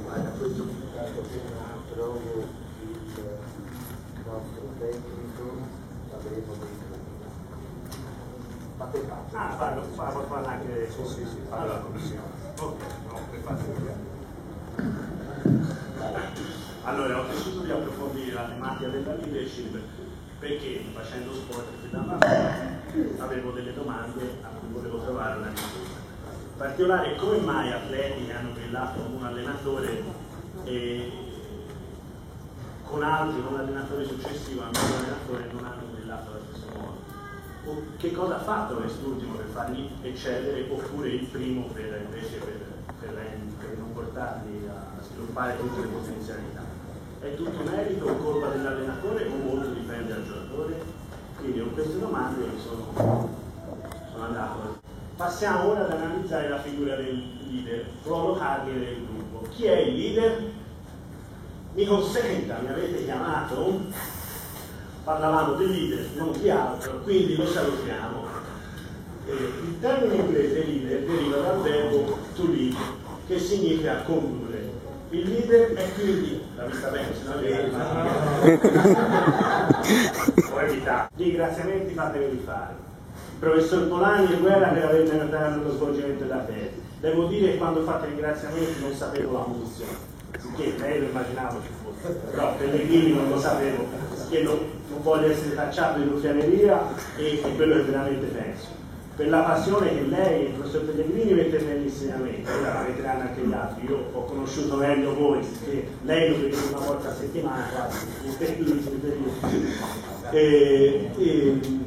ma da questo punto appena trovo il nostro tecnico avremo dei problemi. Fate parte. Parlo anche sì, parlo alla commissione. Ok, no, per fare. Allora, ho deciso di approfondire la tematica della leadership perché facendo sport avevo delle domande a cui volevo trovare una risposta. In particolare, come mai atleti che hanno brillato con un allenatore e con altri, con un allenatore successivo, a un allenatore non hanno brillato allo stesso modo? O che cosa ha fatto quest'ultimo per farli eccellere, oppure il primo per non portarli a sviluppare tutte le potenzialità? È tutto merito o colpa dell'allenatore o molto dipende dal giocatore? Quindi con queste domande sono andato. Passiamo ora ad analizzare la figura del leader, ruolo cardine del gruppo. Chi è il leader? Mi consenta, mi avete chiamato? Parlavamo del leader, non di altro, quindi lo salutiamo. Il termine inglese leader deriva dal verbo to lead, che significa condurre. Il leader è quindi, la vista bene, se non ho evitato. Gli ringraziamenti fateveli fare. Il professor Polani e Guerra per avermi aiutato nello svolgimento della tesi. Devo dire che quando ho fatto i ringraziamenti non sapevo la munizione, sicché lei lo immaginavo ci fosse, però Pellegrini non lo sapevo, che non voglio essere tacciato di ruffianeria e è quello che veramente penso. Per la passione che lei, il professor Pellegrini, mette nell'insegnamento, ora la vedranno anche gli altri. Io ho conosciuto meglio voi, perché lei lo vede una volta a settimana quasi,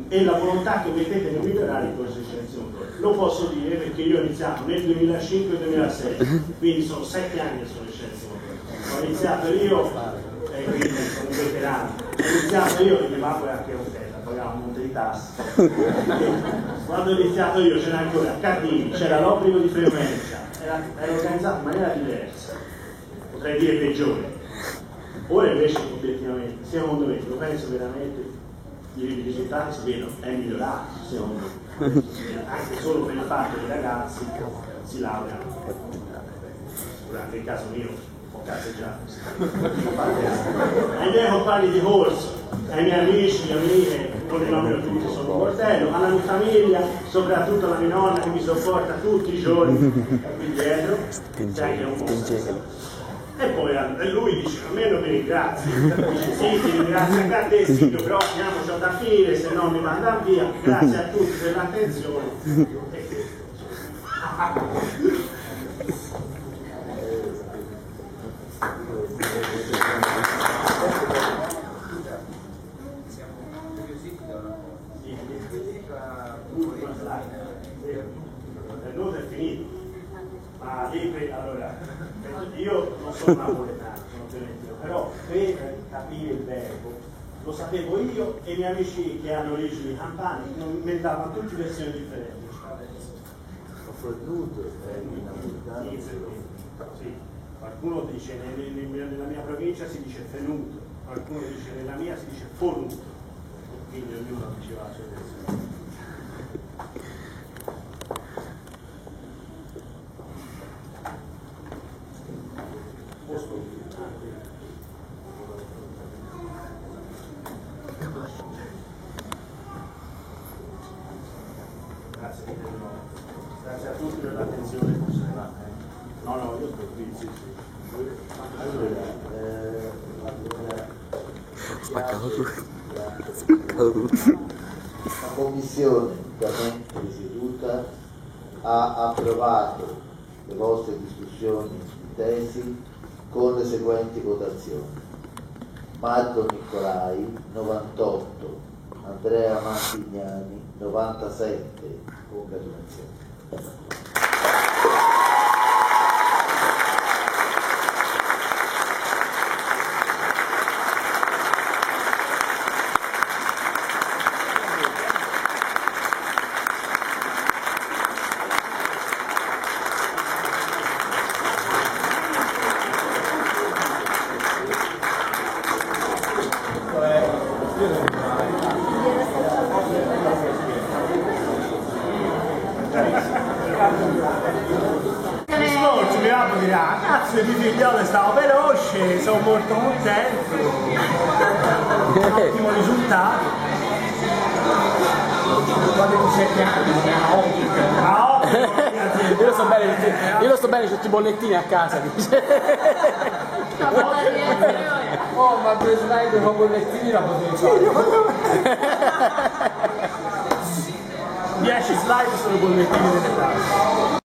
e la volontà che mettete nel migliorare il corso di scienze motorie. Lo posso dire perché io ho iniziato nel 2005-2006, quindi sono 7 anni che sono in scienze motorie. Ho iniziato io, quindi sono un veterano, ho iniziato io perché Marco è anche un teta, pagava un monte di tasse. Quando ho iniziato io c'era ancora Cardini, c'era l'obbligo di frequenza, era organizzato in maniera diversa, potrei dire peggiore. Ora invece obiettivamente, secondo me, lo penso veramente, i risultati si vedono, è migliorato, secondo me, anche solo per il fatto che i ragazzi si laureano. Durante il caso mio ho cazzeggiato. Ai miei compagni di corso, ai miei amici, amiche, non li nomino tutti, sono un bordello, alla mia famiglia, soprattutto alla mia nonna che mi sopporta tutti i giorni qui dietro, sai che è un po'. E poi lui dice, almeno mi ringrazi, dice sì, ti ringrazio anche a te Silvio, però finiamoci da finire, se no mi mandano via, grazie a tutti per l'attenzione. Il nodo è finito, ma allora io non sono napoletano, sono fiorentino, però per capire il verbo lo sapevo io e i miei amici che hanno origini campane non inventavano tutte versioni differenti. Sì, qualcuno dice nella mia provincia si dice fenuto, qualcuno dice nella mia si dice fonuto, quindi ognuno diceva la sua versione. Grazie a tutti per l'attenzione. No, io sto qui, sì. La commissione presieduta ha approvato le vostre discussioni di tesi con le seguenti votazioni: Marco Nicolai 98, Andrea Mantignani 97. Congratulazioni. Cazzo, i miei figlioli stavano veloci, sono molto contento. Un ottimo risultato. Quando tu sei io lo so bene, c'ho tutti i bollettini a casa. Oh, ma 2 slide con bollettini la potevi fare. 10 slide sono bollettini delle classi.